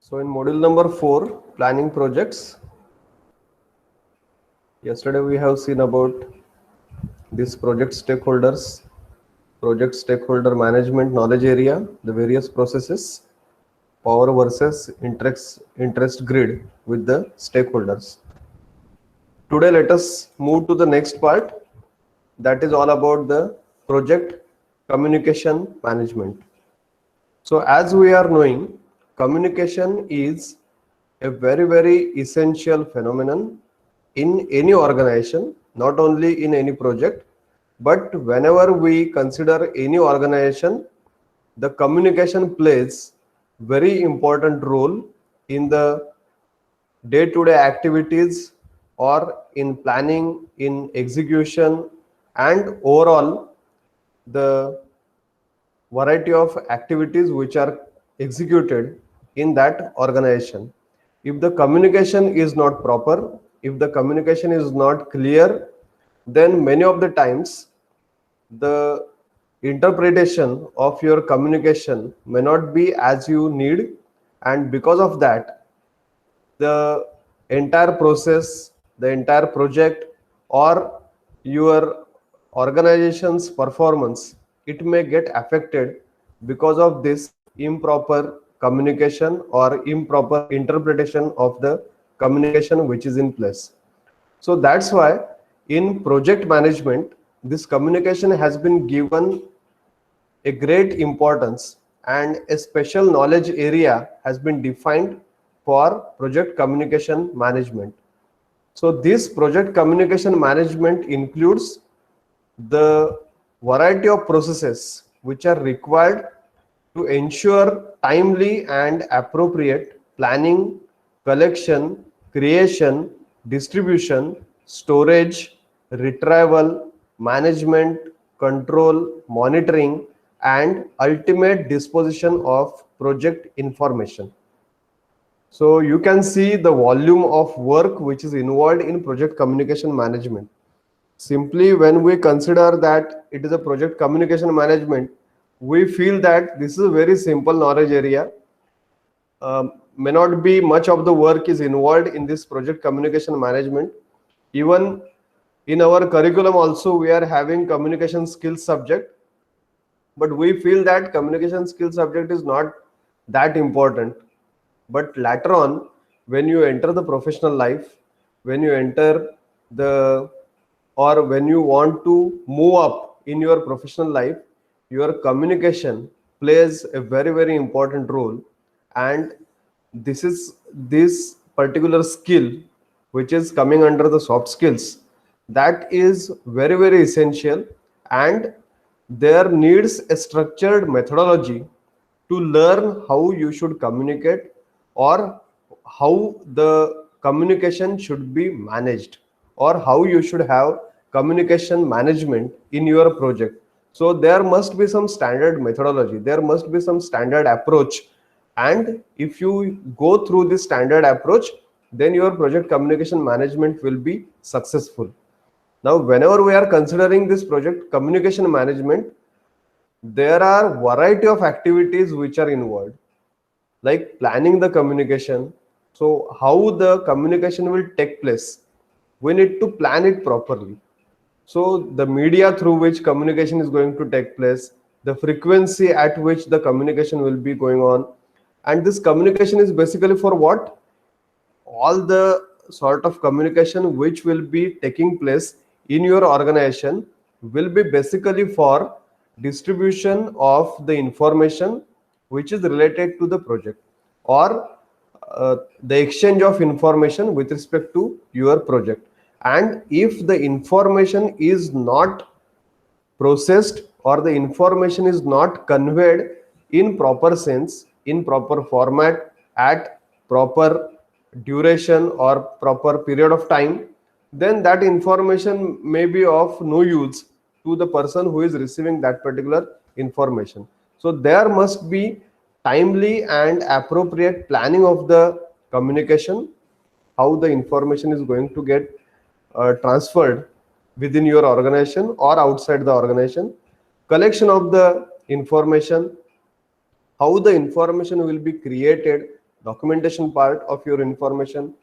So in module number 4, planning projects, yesterday we have seen about this project stakeholder management knowledge area, the various processes, power versus interest grid with the stakeholders. Today let us move to the next part, that is all about the project communication management. So as we are knowing, communication is a very essential phenomenon in any organization, not only in any project, but whenever we consider any organization, the communication plays very important role in the day-to-day activities or in planning, in execution, and overall the variety of activities which are executed in that organization. If the communication is not proper, if the communication is not clear, then many of the times the interpretation of your communication may not be as you need, and because of that the entire process, the entire project, or your organization's performance, it may get affected because of this improper communication or improper interpretation of the communication which is in place. So that's why in project management, this communication has been given a great importance, and a special knowledge area has been defined for project communication management. So this project communication management includes the variety of processes which are required to ensure timely and appropriate planning, collection, creation, distribution, storage, retrieval, management, control, monitoring, and ultimate disposition of project information. So you can see the volume of work which is involved in project communication management. Simply when we consider that it is a project communication management, we feel that this is a very simple knowledge area. May not be much of the work is involved in this project communication management. Even in our curriculum also we are having communication skills subject, but we feel that communication skills subject is not that important. But later on, when you enter the professional life, when you enter the or when you want to move up in your professional life, your communication plays a very important role. And this particular skill which is coming under the soft skills, that is very essential, and there needs a structured methodology to learn how you should communicate, or how the communication should be managed, or how you should have communication management in your project. So there must be some standard methodology, there must be some standard approach, and if you go through this standard approach, then your project communication management will be successful. Now whenever we are considering this project communication management, there are variety of activities which are involved, like planning the communication. So how the communication will take place, we need to plan it properly. So the media through which communication is going to take place, the frequency at which the communication will be going on, and this communication is basically for what? All the sort of communication which will be taking place in your organization will be basically for distribution of the information which is related to the project, or the exchange of information with respect to your project. And if the information is not processed, or the information is not conveyed in proper sense, in proper format, at proper duration or proper period of time, then that information may be of no use to the person who is receiving that particular information. So there must be timely and appropriate planning of the communication, how the information is going to get transferred within your organization or outside the organization, collection of the information, how the information will be created, documentation part of your information,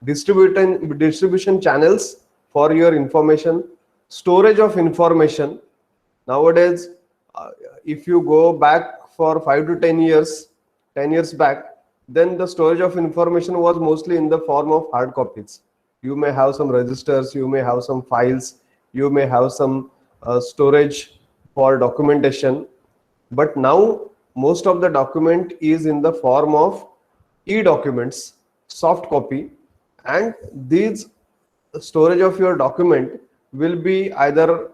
distribution channels for your information, storage of information. Nowadays, uh, if you go back for 5 to 10 years, 10 years back, then the storage of information was mostly in the form of hard copies. You may have some registers, you may have some files, you may have some storage for documentation. But now most of the document is in the form of e-documents, soft copy, and these storage of your document will be either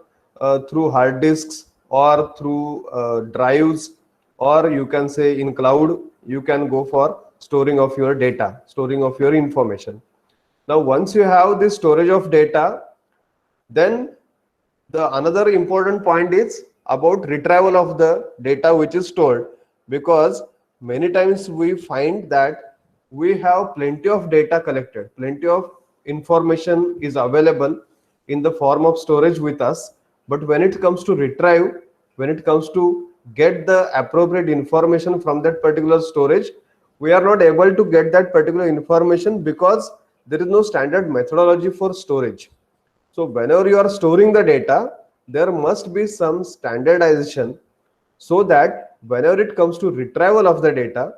through hard disks or through drives, or you can say in cloud. You can go for storing of your data, storing of your information. Now once you have this storage of data, then the another important point is about retrieval of the data which is stored, because many times we find that we have plenty of data collected, plenty of information is available in the form of storage with us, but when it comes to retrieve, when it comes to get the appropriate information from that particular storage, we are not able to get that particular information because there is no standard methodology for storage. So whenever you are storing the data, there must be some standardization, so that whenever it comes to retrieval of the data,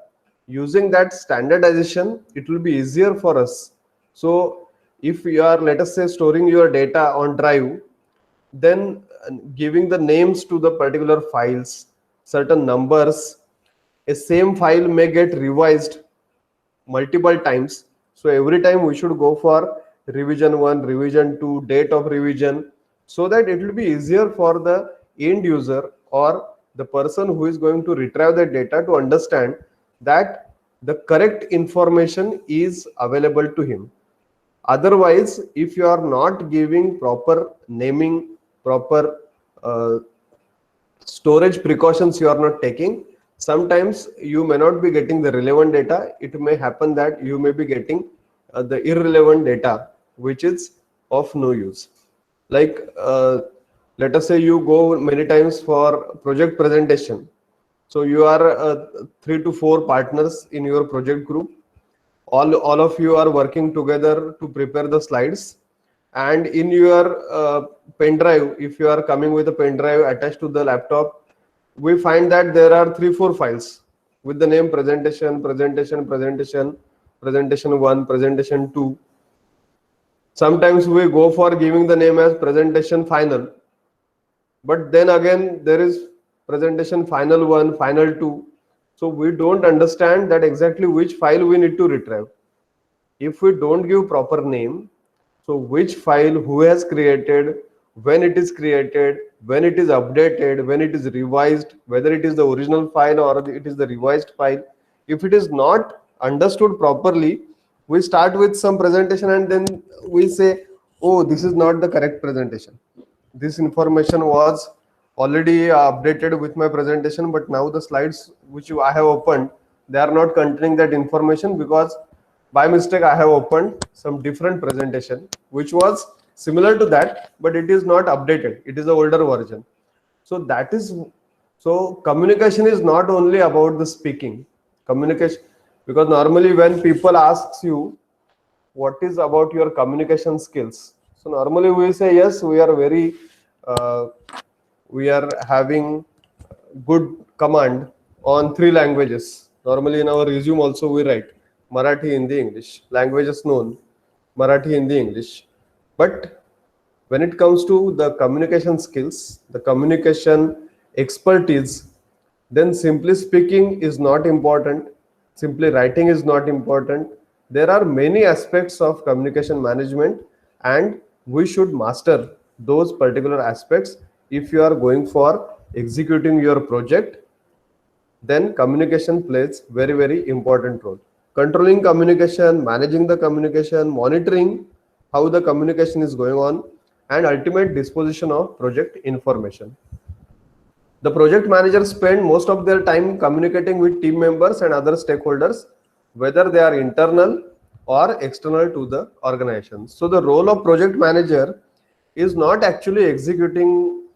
using that standardization, it will be easier for us. So if you are, let us say, storing your data on drive, then giving the names to the particular files, certain numbers, a same file may get revised multiple times. So every time we should go for revision 1, revision 2, date of revision, so that it will be easier for the end user or the person who is going to retrieve the data to understand that the correct information is available to him. Otherwise, if you are not giving proper naming, proper storage precautions you are not taking, sometimes you may not be getting the relevant data. It may happen that you may be getting the irrelevant data which is of no use. Like let us say you go many times for project presentation. So you are 3 to 4 partners in your project group. All of you are working together to prepare the slides, and in your pen drive, if you are coming with a pen drive attached to the laptop, we find that there are 3 4 files with the name presentation, presentation 1, presentation 2. Sometimes we go for giving the name as presentation final, but then again there is presentation final 1, final 2. So we don't understand that exactly which file we need to retrieve. If we don't give proper name, so which file, who has created, when it is created, when it is updated, when it is revised, whether it is the original file or it is the revised file, if it is not understood properly, we start with some presentation and then we say, oh, this is not the correct presentation. This information was already updated with my presentation, but now the slides which I have opened, they are not containing that information because by mistake I have opened some different presentation which was similar to that, but it is not updated. It is the older version. So that is, so communication is not only about the speaking. Communication, because normally when people asks you what is about your communication skills, so normally we say yes, we are very uh, we are having good command on 3 languages. Normally in our resume also we write Marathi, Hindi, English. Languages known, Marathi, Hindi, English. But when it comes to the communication skills, the communication expertise, then simply speaking is not important. Simply writing is not important. There are many aspects of communication management, and we should master those particular aspects if you are going for executing your project. Then communication plays very important role. Controlling communication, managing the communication, monitoring how the communication is going on, and ultimate disposition of project information. The project managers spend most of their time communicating with team members and other stakeholders, whether they are internal or external to the organization. So the role of project manager is not actually executing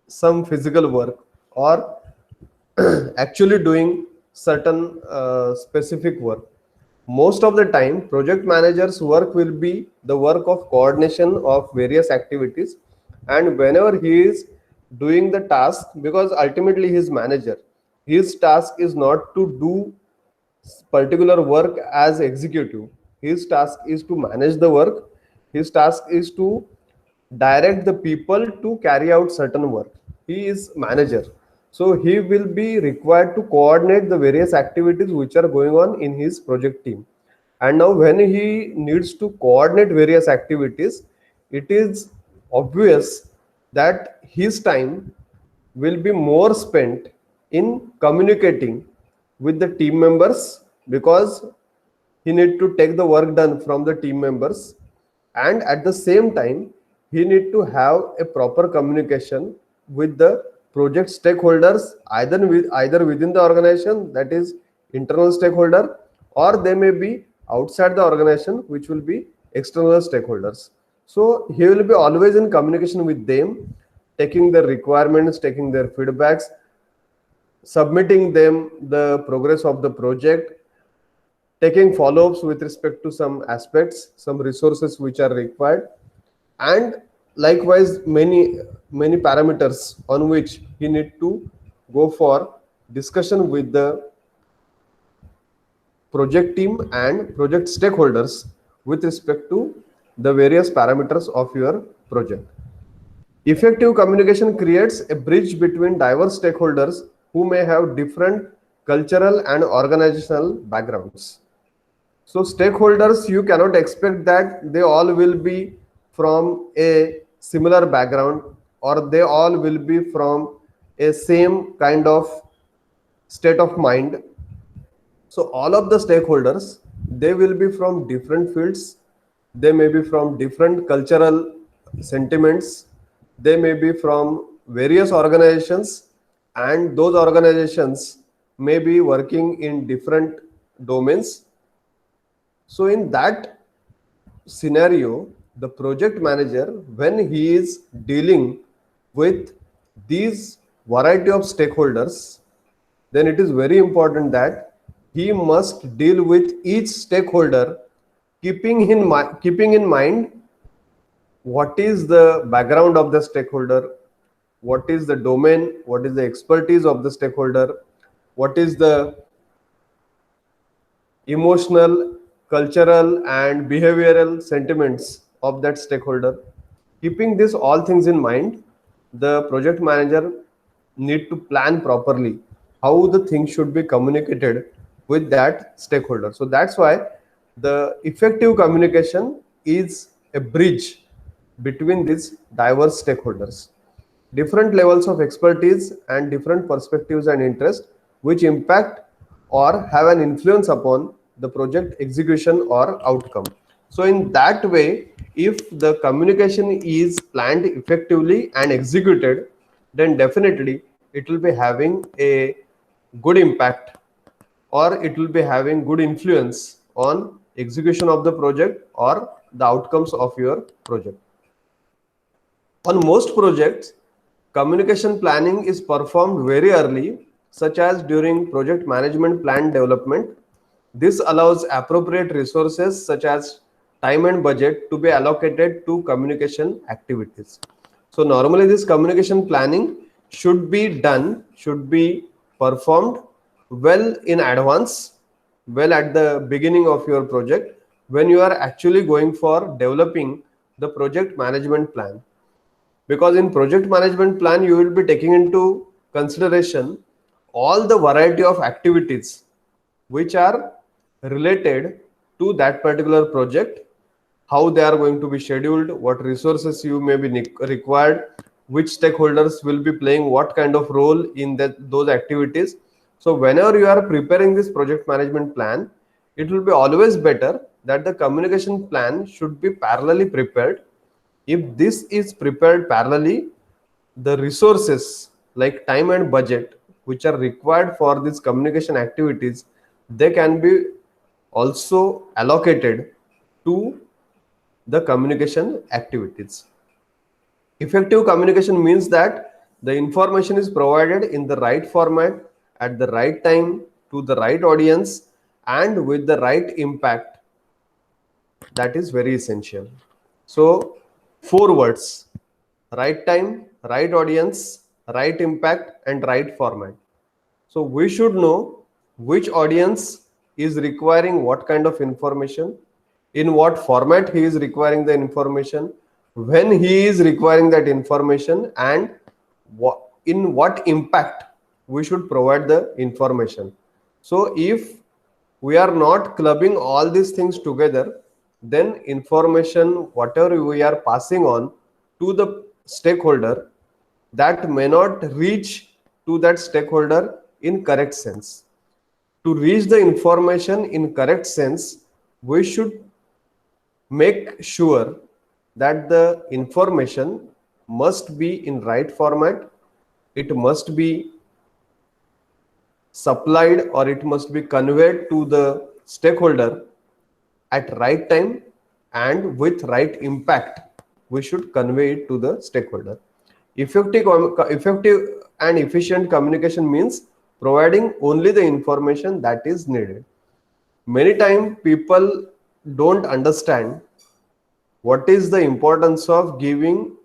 some physical work or actually doing certain specific work. Most of the time, project manager's work will be the work of coordination of various activities. And whenever he is doing the task, because ultimately he is manager, his task is not to do particular work as executive. His task is to manage the work. His task is to direct the people to carry out certain work. He is manager, so he will be required to coordinate the various activities which are going on in his project team. And now when he needs to coordinate various activities, it is obvious that his time will be more spent in communicating with the team members, because he need to take the work done from the team members, and at the same time he need to have a proper communication with the project stakeholders, either within the organization, that is internal stakeholder, or they may be outside the organization, which will be external stakeholders. So he will be always in communication with them, taking their requirements, taking their feedbacks, submitting them the progress of the project, taking follow-ups with respect to some aspects, some resources which are required, and likewise many parameters on which he need to go for discussion with the project team and project stakeholders with respect to the various parameters of your project. Effective communication creates a bridge between diverse stakeholders who may have different cultural and organizational backgrounds. So stakeholders, you cannot expect that they all will be from a similar background, or they all will be from a same kind of state of mind. So all of the stakeholders, they will be from different fields, they may be from different cultural sentiments, they may be from various organizations, and those organizations may be working in different domains. So in that scenario, the project manager, when he is dealing with these variety of stakeholders, then it is very important that he must deal with each stakeholder, keeping in mind what is the background of the stakeholder, what is the domain, what is the expertise of the stakeholder, what is the emotional, cultural, and behavioral sentiments of that stakeholder. Keeping this all things in mind, the project manager need to plan properly how the thing should be communicated with that stakeholder. So that's why the effective communication is a bridge between these diverse stakeholders, different levels of expertise and different perspectives and interests, which impact or have an influence upon the project execution or outcome. So in that way, if the communication is planned effectively and executed, then definitely it will be having a good impact, or it will be having good influence on execution of the project or the outcomes of your project. On most projects, communication planning is performed very early, such as during project management plan development. This allows appropriate resources such as time and budget to be allocated to communication activities. So normally this communication planning should be performed well in advance, well at the beginning of your project, when you are actually going for developing the project management plan. Because in project management plan you will be taking into consideration all the variety of activities which are related to that particular project, how they are going to be scheduled, what resources you may be required, which stakeholders will be playing what kind of role in those activities. So whenever you are preparing this project management plan, it will be always better that the communication plan should be parallelly prepared. If this is prepared parallelly, the resources like time and budget which are required for these communication activities, they can be also allocated to the communication activities. Effective communication means that the information is provided in the right format at the right time to the right audience and with the right impact, that is very essential. So 4 words: right time, right audience, right impact, and right format. So we should know which audience is requiring what kind of information, in what format he is requiring the information, when he is requiring that information, and in what impact we should provide the information. So if we are not clubbing all these things together, then information, whatever we are passing on to the stakeholder, that may not reach to that stakeholder in correct sense. To reach the information in correct sense, we should make sure that the information must be in right format, it must be supplied or it must be conveyed to the stakeholder at right time and with right impact. We should convey it to the stakeholder. Effective and efficient communication means providing only the information that is needed. Many times people don't understand what is the importance of giving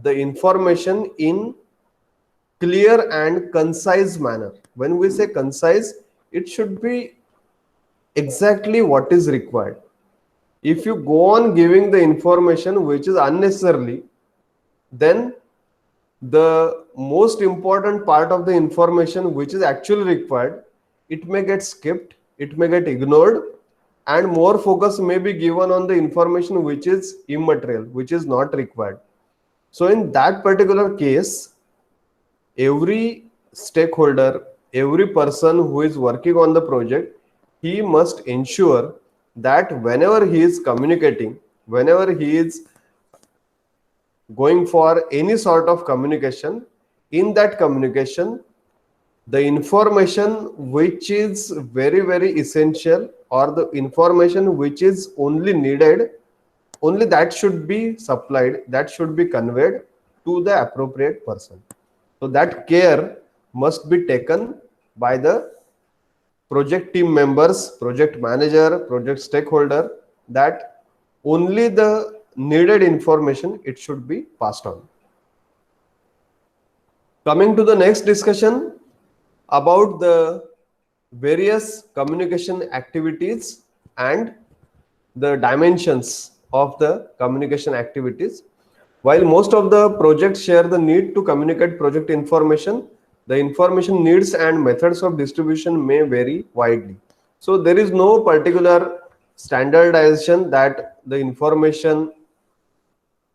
the information in clear and concise manner. When we say concise, it should be exactly what is required. If you go on giving the information which is unnecessarily, then the most important part of the information which is actually required, it may get skipped, it may get ignored, and more focus may be given on the information which is immaterial, which is not required. So in that particular case, every stakeholder, every person who is working on the project, he must ensure that whenever he is communicating, whenever he is going for any sort of communication, in that communication, the information which is very, very essential, or the information which is only needed, only that should be supplied, that should be conveyed to the appropriate person. So that care must be taken by the project team members, project manager, project stakeholder, that only the needed information, it should be passed on. Coming to the next discussion about the various communication activities and the dimensions of the communication activities. While most of the projects share the need to communicate project information, the information needs and methods of distribution may vary widely. So there is no particular standardization that the information,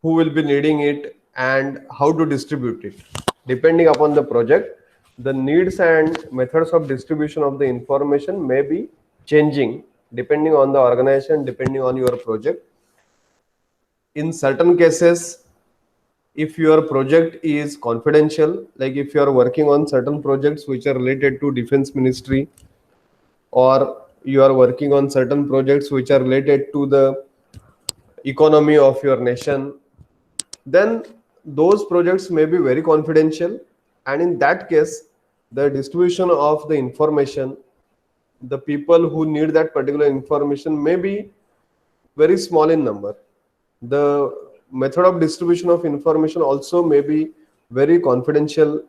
who will be needing it and how to distribute it. Depending upon the project, the needs and methods of distribution of the information may be changing depending on the organization, depending on your project. In certain cases, if your project is confidential, like if you are working on certain projects which are related to defense ministry, or you are working on certain projects which are related to the economy of your nation, then those projects may be very confidential, and in that case, the distribution of the information, the people who need that particular information may be very small in number. The method of distribution of information also may be very confidential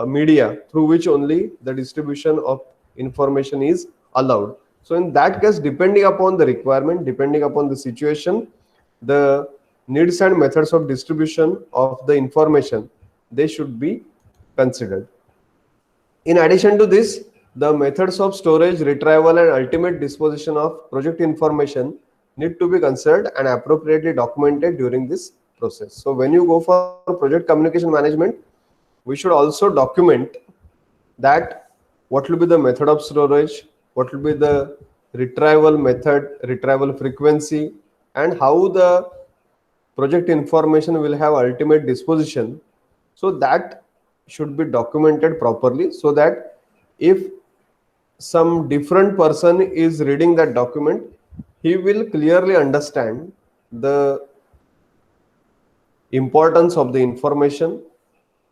media through which only the distribution of information is allowed. So in that case, depending upon the requirement, depending upon the situation, the needs and methods of distribution of the information, they should be considered. In addition to this, the methods of storage, retrieval, and ultimate disposition of project information need to be considered and appropriately documented during this process. So when you go for project communication management, we should also document that what will be the method of storage, what will be the retrieval method, retrieval frequency, and how the project information will have ultimate disposition. So that should be documented properly, so that if some different person is reading that document, he will clearly understand the importance of the information,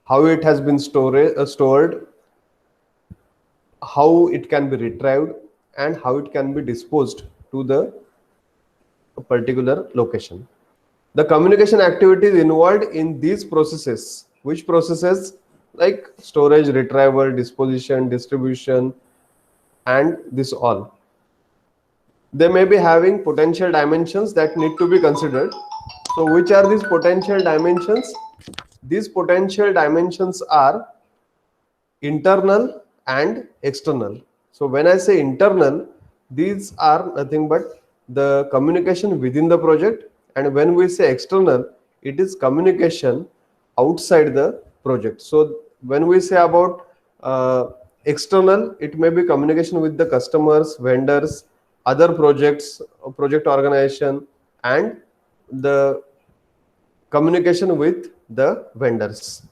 how it has been stored, how it can be retrieved, and how it can be disposed to the particular location. The communication activities involved in these processes, which processes like storage, retrieval, disposition, distribution, and this all, they may be having potential dimensions that need to be considered. So which are these potential dimensions? These potential dimensions are internal and external. So when I say internal, these are nothing but the communication within the project, and when we say external, it is communication outside the project. So when we say about external, it may be communication with the customers, vendors, other projects, project organization, and the communication with the vendors.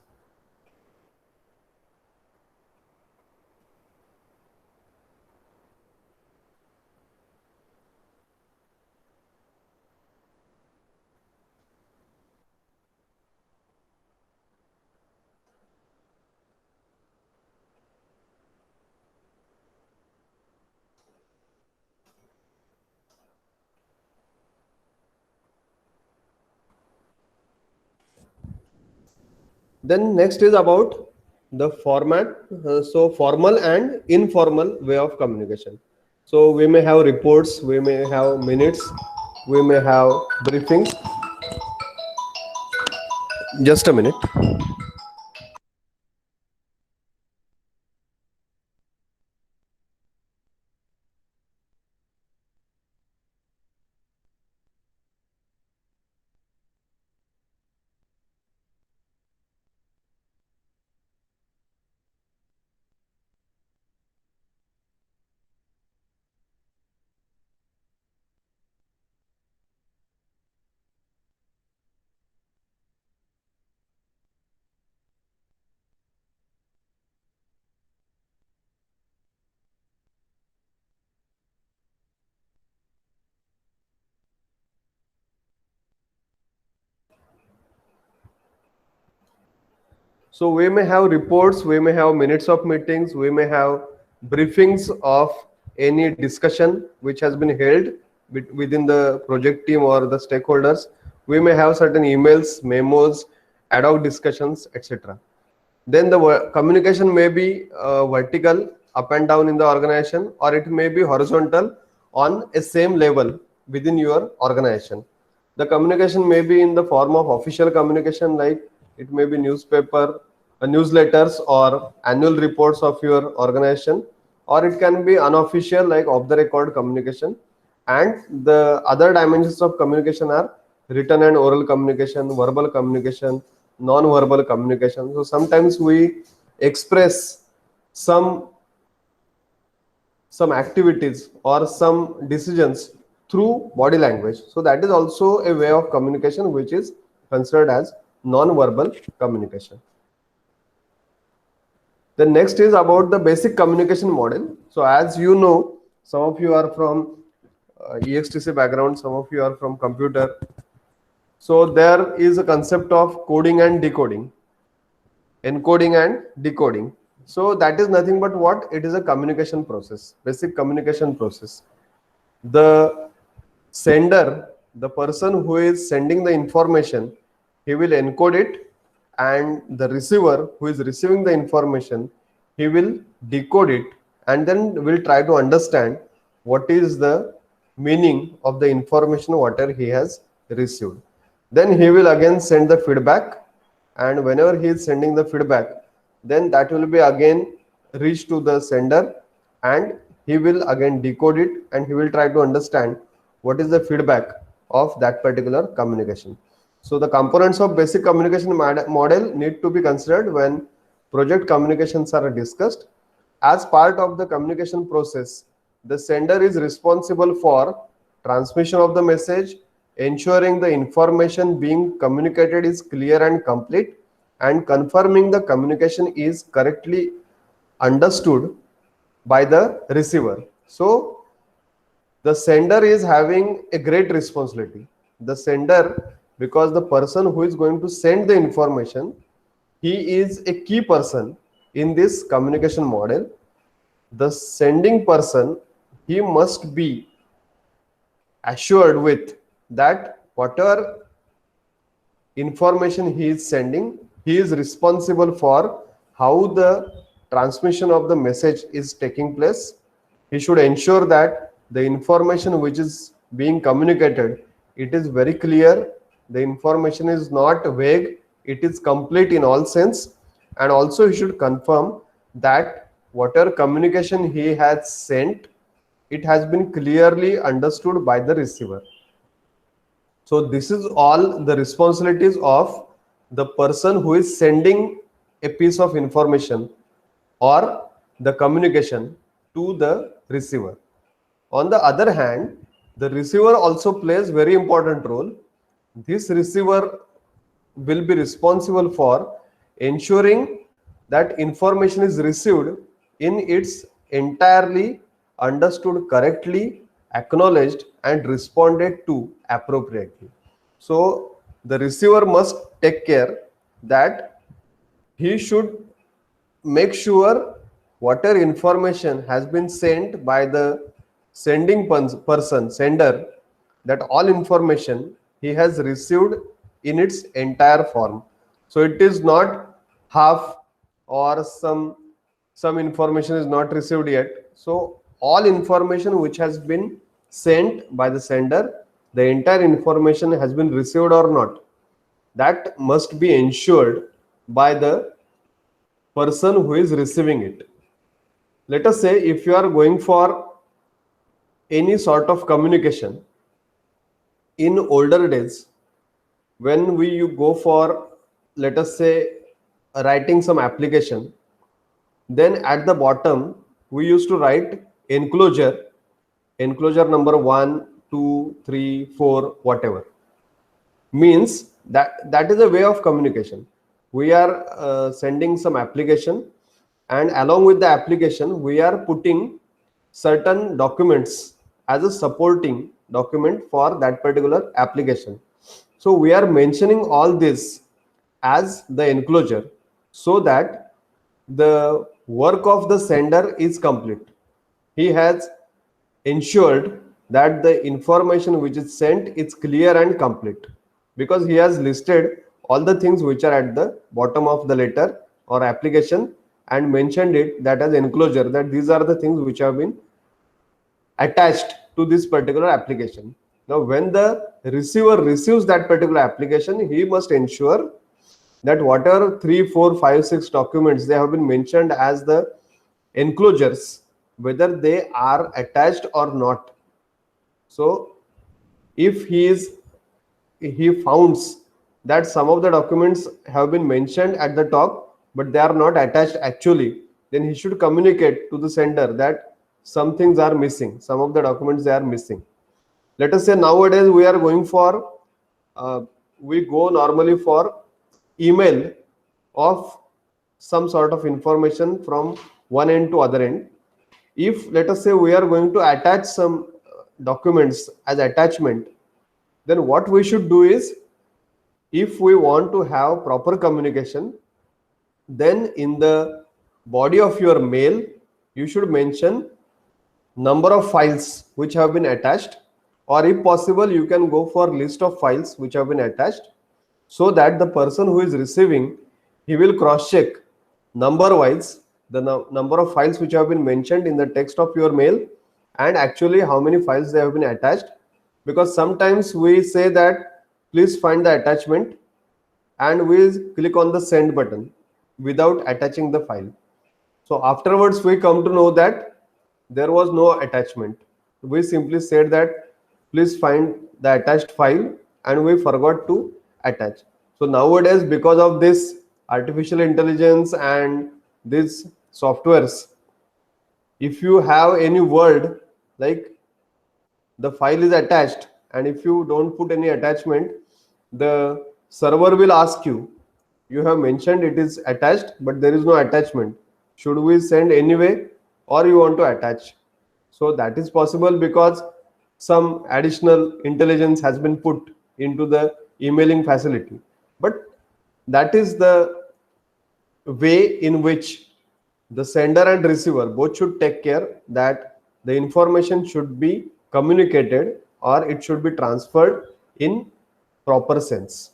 Then next is about the format. So formal and informal way of communication. So we may have reports, we may have minutes, we may have briefings. Just a minute. So we may have reports, we may have minutes of meetings, we may have briefings of any discussion which has been held within the project team or the stakeholders. We may have certain emails, memos, ad hoc discussions, etc. Then the communication may be vertical, up and down in the organization, or it may be horizontal on a same level within your organization. The communication may be in the form of official communication, like it may be newspaper, newsletters, or annual reports of your organization, or it can be unofficial, like off the record communication. And the other dimensions of communication are written and oral communication, verbal communication, non-verbal communication. So sometimes we express some activities or some decisions through body language. So that is also a way of communication which is considered as non-verbal communication. The next is about the basic communication model. So as you know, some of you are from EXTC background, some of you are from computer. So there is a concept of coding and decoding, encoding and decoding. So that is nothing but what? It is a communication process, basic communication process. The sender, the person who is sending the information, he will encode it, and the receiver who is receiving the information, he will decode it, and then will try to understand what is the meaning of the information whatever he has received. Then he will again send the feedback, and whenever he is sending the feedback, then that will be again reach to the sender, and he will again decode it, and he will try to understand what is the feedback of that particular communication. So the components of basic communication model need to be considered when project communications are discussed. As part of the communication process, the sender is responsible for transmission of the message, ensuring the information being communicated is clear and complete, and confirming the communication is correctly understood by the receiver. So the sender is having a great responsibility. The sender, because the person who is going to send the information, he is a key person in this communication model. the sending person, he must be assured with that whatever information he is sending, he is responsible for how the transmission of the message is taking place. He should ensure that the information which is being communicated, it is very clear, the information is not vague, it is complete in all sense. And also he should confirm that whatever communication he has sent, it has been clearly understood by the receiver. So this is all the responsibilities of the person who is sending a piece of information or the communication to the receiver. On the other hand, the receiver also plays very important role. This receiver will be responsible for ensuring that information is received in its entirely understood correctly, acknowledged and responded to appropriately. So the receiver must take care that he should make sure whatever information has been sent by the sending person, sender, that all information he has received in its entire form. So it is not half or some information is not received yet. So all information which has been sent by the sender, the entire information has been received or not, that must be ensured by the person who is receiving it. Let us say if you are going for any sort of communication in older days, when we you go for, let us say, writing some application, then at the bottom we used to write enclosure number 1, 2, 3, 4, whatever. Means that is a way of communication. We are sending some application, and along with the application we are putting certain documents as a supporting document for that particular application. So we are mentioning all this as the enclosure, so that the work of the sender is complete. He has ensured that the information which is sent is clear and complete, because he has listed all the things which are at the bottom of the letter or application and mentioned it that as enclosure, that these are the things which have been attached to this particular application. Now when the receiver receives that particular application, he must ensure that whatever 3, 4, 5, 6 documents they have been mentioned as the enclosures, whether they are attached or not. So if he founds that some of the documents have been mentioned at the top but they are not attached actually, then he should communicate to the sender that some things are missing, some of the documents they are missing. Let us say nowadays we are going for we go normally for email of some sort of information from one end to other end. If let us say we are going to attach some documents as attachment, then what we should do is, if we want to have proper communication, then in the body of your mail you should mention number of files which have been attached, or if possible you can go for list of files which have been attached, so that the person who is receiving, he will cross check number wise the number of files which have been mentioned in the text of your mail and actually how many files they have been attached. Because sometimes we say that please find the attachment and we click on the send button without attaching the file. So afterwards we come to know that there was no attachment. We simply said that please find the attached file and we forgot to attach. So nowadays, because of this artificial intelligence and these softwares, if you have any word like the file is attached and if you don't put any attachment, the server will ask you, you have mentioned it is attached but there is no attachment, should we send anyway or you want to attach? So that is possible because some additional intelligence has been put into the emailing facility. But that is the way in which The sender and receiver both should take care that the information should be communicated or it should be transferred in proper sense.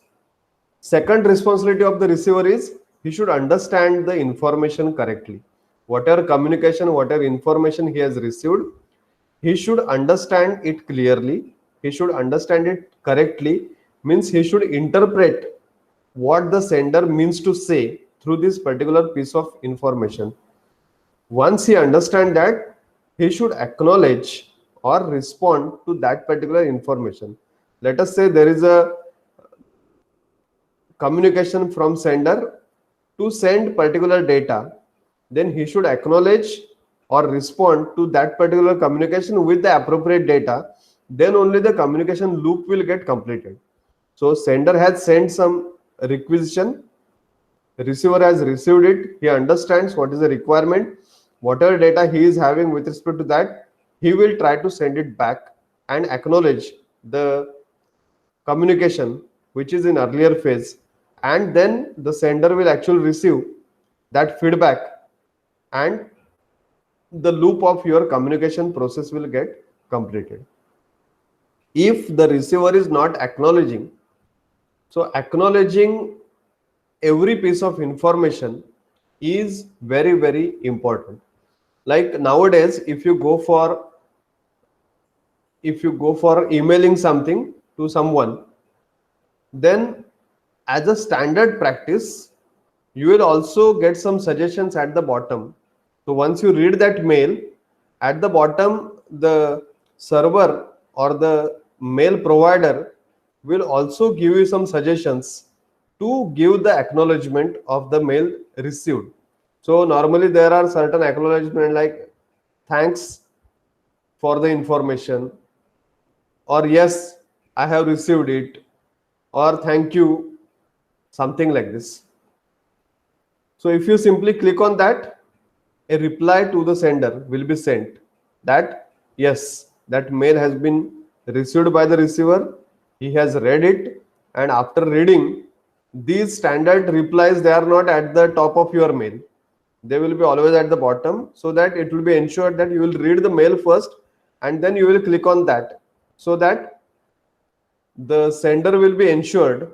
Second responsibility of the receiver is he should understand the information correctly. Whatever communication, whatever information he has received, he should understand it clearly. He should understand it correctly, means he should interpret what the sender means to say through this particular piece of information. Once he understands that, he should acknowledge or respond to that particular information. Let us say there is a communication from sender to send particular data, then he should acknowledge or respond to that particular communication with the appropriate data. Then only the communication loop will get completed. So sender has sent some requisition, receiver has received it, he understands what is the requirement, whatever data he is having with respect to that, he will try to send it back and acknowledge the communication which is in earlier phase, and then the sender will actually receive that feedback and the loop of your communication process will get completed. If the receiver is not acknowledging, so acknowledging every piece of information is very, very important. Like nowadays, if you go for emailing something to someone, then as a standard practice, you will also get some suggestions at the bottom. So once you read that mail, at the bottom, the server or the mail provider will also give you some suggestions to give the acknowledgement of the mail received. So normally there are certain acknowledgement like thanks for the information, or yes, I have received it, or thank you, something like this. So if you simply click on that, a reply to the sender will be sent that yes, that mail has been received by the receiver, he has read it, and after reading, these standard replies, they are not at the top of your mail, they will be always at the bottom, so that it will be ensured that you will read the mail first and then you will click on that, so that the sender will be ensured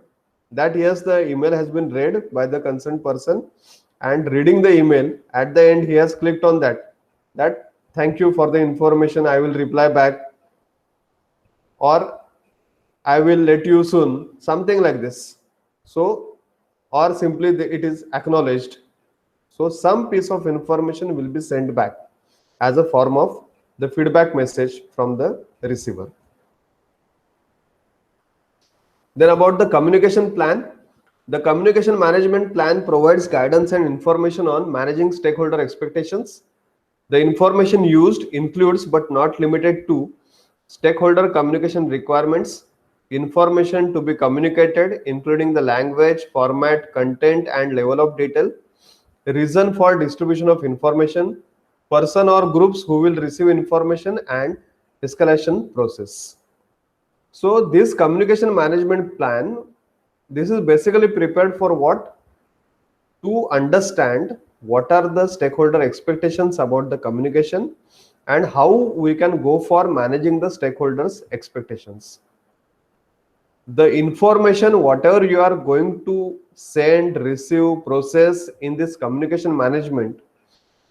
that yes, the email has been read by the concerned person, and reading the email at the end he has clicked on that thank you for the information, I will reply back, or I will let you soon, something like this. So, or simply it is acknowledged. So some piece of information will be sent back as a form of the feedback message from the receiver. Then about the communication plan, the communication management plan provides guidance and information on managing stakeholder expectations. The information used includes but not limited to stakeholder communication requirements, information to be communicated, including the language, format, content, and level of detail, reason for distribution of information, person or groups who will receive information, and escalation process. So this communication management plan, this is basically prepared for what? To understand what are the stakeholder expectations about the communication and how we can go for managing the stakeholders expectations. The information whatever you are going to send, receive, process in this communication management,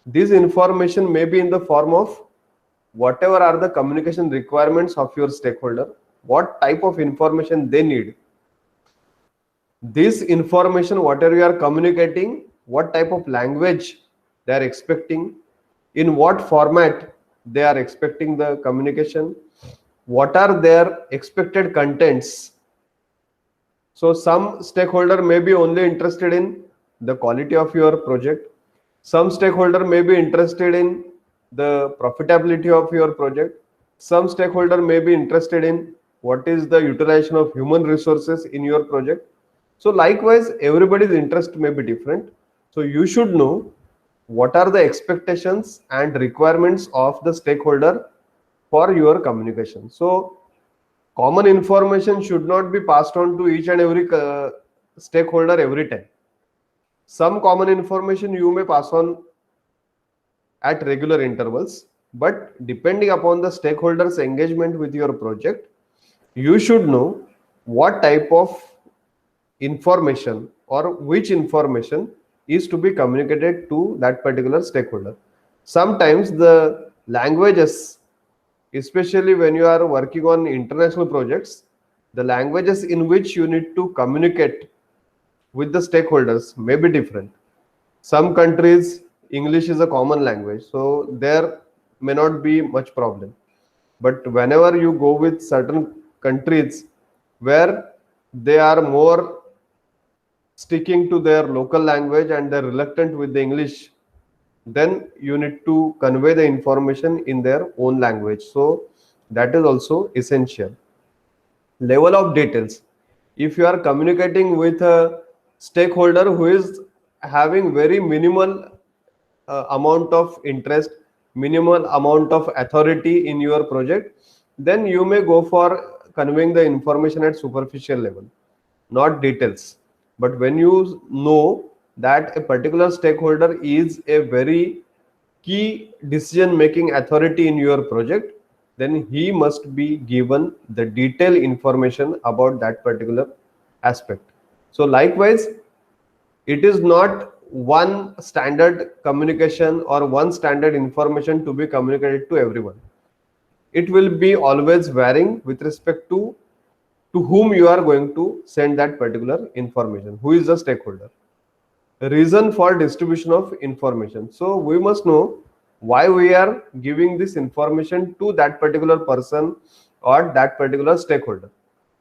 this information may be in the form of whatever are the communication requirements of your stakeholder, what type of information they need, this information whatever you are communicating, what type of language they are expecting, in what format they are expecting the communication, what are their expected contents. So some stakeholder may be only interested in the quality of your project, some stakeholder may be interested in the profitability of your project, some stakeholder may be interested in what is the utilization of human resources in your project. So likewise, everybody's interest may be different. So you should know what are the expectations and requirements of the stakeholder for your communication. So common information should not be passed on to each and every stakeholder every time. Some common information you may pass on at regular intervals. But depending upon the stakeholders' engagement with your project, you should know what type of information or which information is to be communicated to that particular stakeholder. Sometimes the languages, especially when you are working on international projects, the languages in which you need to communicate with the stakeholders may be different. Some countries, English is a common language, so there may not be much problem. But whenever you go with certain countries where they are more sticking to their local language and they're reluctant with the English, then you need to convey the information in their own language. So that is also essential. Level of details. If you are communicating with a stakeholder who is having very minimal amount of interest, minimal amount of authority in your project, then you may go for conveying the information at superficial level, not details. But when you know that a particular stakeholder is a very key decision making authority in your project, then he must be given the detailed information about that particular aspect. So likewise, it is not one standard communication or one standard information to be communicated to everyone. It will be always varying with respect to whom you are going to send that particular information, who is the stakeholder. Reason for distribution of information. So we must know why we are giving this information to that particular person or that particular stakeholder.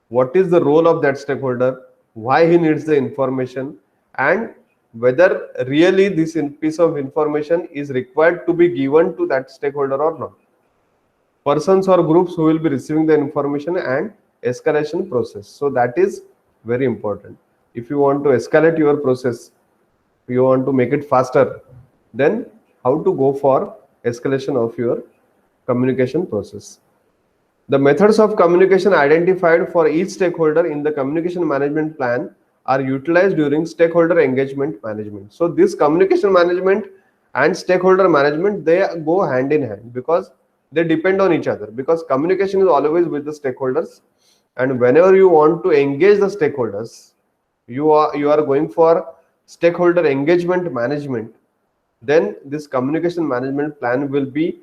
What is the role of that stakeholder, why he needs the information, and whether really this piece of information is required to be given to that stakeholder or not. Persons or groups who will be receiving the information and escalation process. So that is very important. If you want to escalate your process, you want to make it faster, then how to go for escalation of your communication process. The methods of communication identified for each stakeholder in the communication management plan are utilized during stakeholder engagement management. So this communication management and stakeholder management, they go hand in hand because they depend on each other, because communication is always with the stakeholders, and whenever you want to engage the stakeholders, you are going for stakeholder engagement management, then this communication management plan will be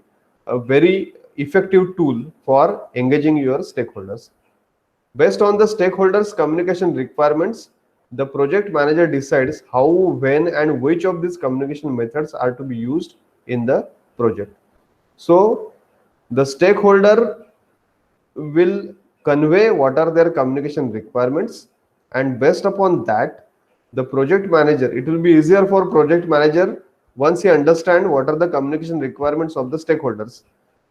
a very effective tool for engaging your stakeholders. Based on the stakeholders communication requirements, the project manager decides how, when, and which of these communication methods are to be used in the project. So the stakeholder will convey what are their communication requirements, and based upon that, the project manager, it will be easier for project manager once he understand what are the communication requirements of the stakeholders.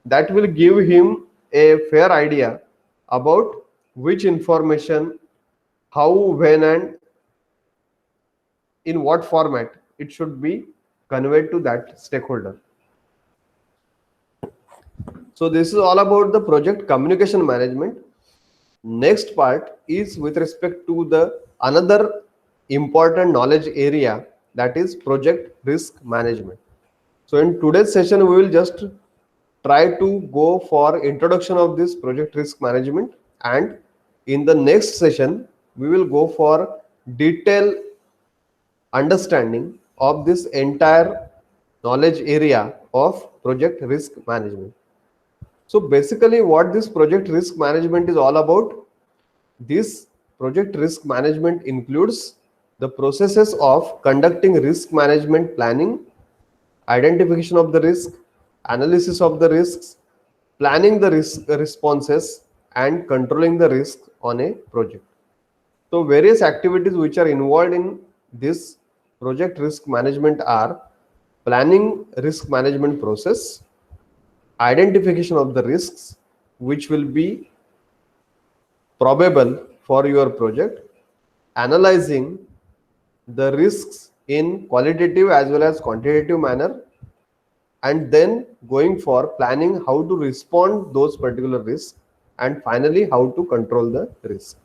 That will give him a fair idea about which information, how, when, and in what format it should be conveyed to that stakeholder. So this is all about the project communication management. Next part is with respect to the another important knowledge area, that is project risk management. So in today's session, we will just try to go for introduction of this project risk management, and in the next session, we will go for detailed understanding of this entire knowledge area of project risk management. So basically what this project risk management is all about, this project risk management includes the processes of conducting risk management planning, identification of the risk, analysis of the risks, planning the risk responses, and controlling the risk on a project. So various activities which are involved in this project risk management are planning risk management process, identification of the risks which will be probable for your project, analyzing the risks in qualitative as well as quantitative manner, and then going for planning how to respond those particular risks, and finally how to control the risk.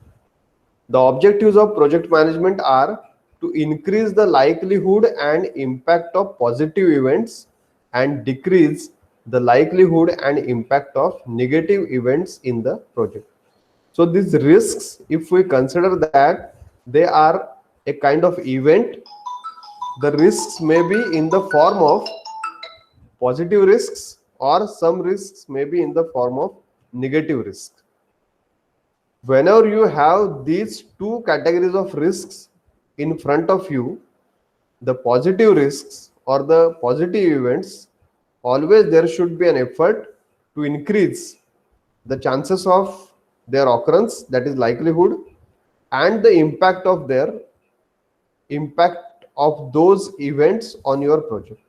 The objectives of project management are to increase the likelihood and impact of positive events and decrease the likelihood and impact of negative events in the project. So these risks, if we consider that they are a kind of event, the risks may be in the form of positive risks or some risks may be in the form of negative risks. Whenever you have these two categories of risks in front of you, the positive risks or the positive events, always there should be an effort to increase the chances of their occurrence, that is likelihood, and the impact of those events on your project.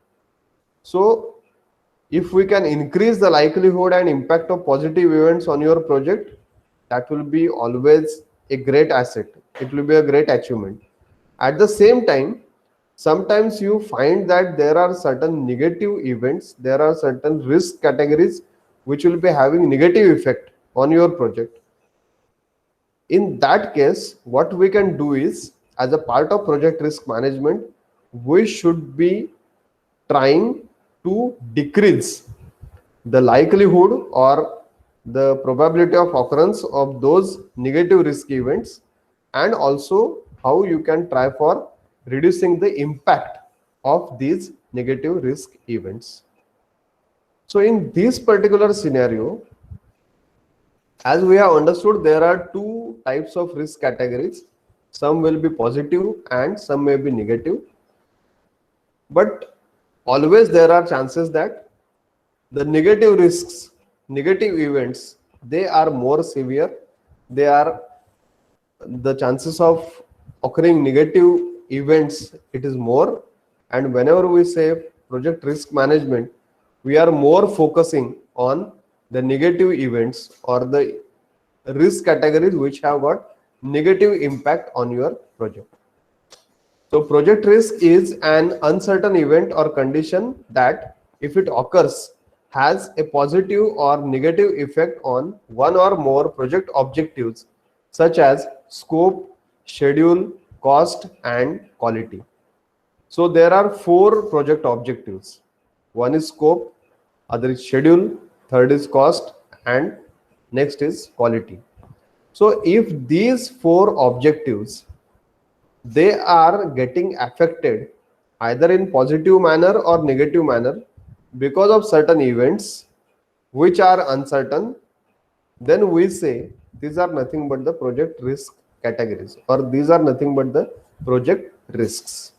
So if we can increase the likelihood and impact of positive events on your project, that will be always a great asset. It will be a great achievement. At the same time, sometimes you find that there are certain negative events, there are certain risk categories which will be having negative effect on your project. In that case, what we can do is, as a part of project risk management, we should be trying to decrease the likelihood or the probability of occurrence of those negative risk events, and also how you can try for reducing the impact of these negative risk events. So in this particular scenario, as we have understood, there are two types of risk categories. Some will be positive and some may be negative. But always there are chances that the negative risks, negative events, they are more severe. They are the chances of occurring negative events, it is more. And whenever we say project risk management, we are more focusing on the negative events or the risk categories which have got negative impact on your project. So project risk is an uncertain event or condition that, if it occurs, has a positive or negative effect on one or more project objectives such as scope, schedule, cost, and quality. So there are four project objectives. One is scope, other is schedule, third is cost, and next is quality. So if these four objectives, they are getting affected either in positive manner or negative manner because of certain events which are uncertain, then we say these are nothing but the project risk categories, or these are nothing but the project risks.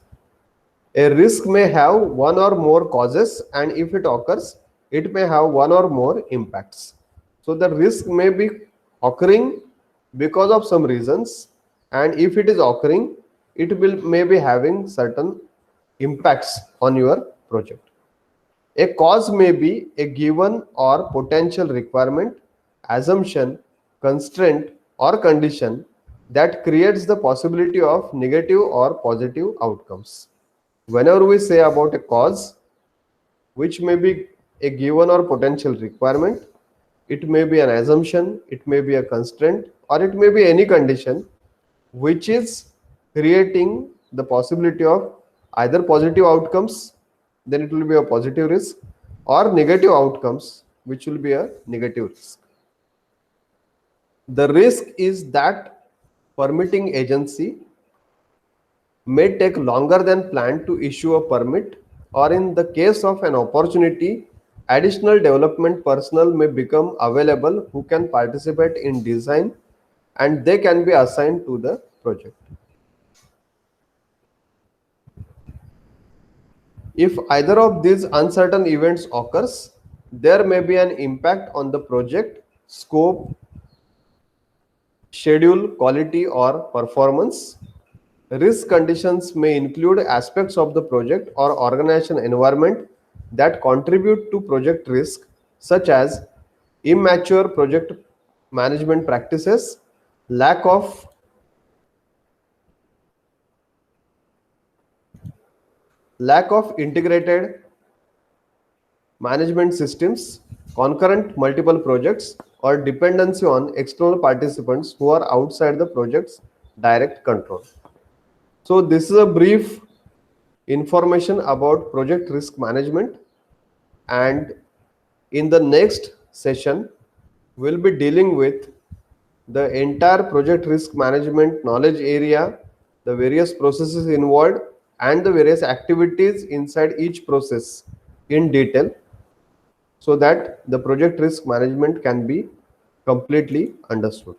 A risk may have one or more causes, and if it occurs, it may have one or more impacts. So the risk may be occurring because of some reasons, and if it is occurring, it will may be having certain impacts on your project. A cause may be a given or potential requirement, assumption, constraint, or condition that creates the possibility of negative or positive outcomes. Whenever we say about a cause, which may be a given or potential requirement, it may be an assumption, it may be a constraint, or it may be any condition which is creating the possibility of either positive outcomes, then it will be a positive risk, or negative outcomes, which will be a negative risk. The risk is that permitting agency may take longer than planned to issue a permit, or in the case of an opportunity, additional development personnel may become available who can participate in design, and they can be assigned to the project. If either of these uncertain events occurs, there may be an impact on the project scope, schedule, quality, or performance. Risk conditions may include aspects of the project or organization environment that contribute to project risk, such as immature project management practices, lack of integrated management systems, concurrent multiple projects, or dependency on external participants who are outside the project's direct control. So this is a brief information about project risk management. and in the next session we'll be dealing with the entire project risk management knowledge area, the various processes involved, and the various activities inside each process in detail, so that the project risk management can be completely understood.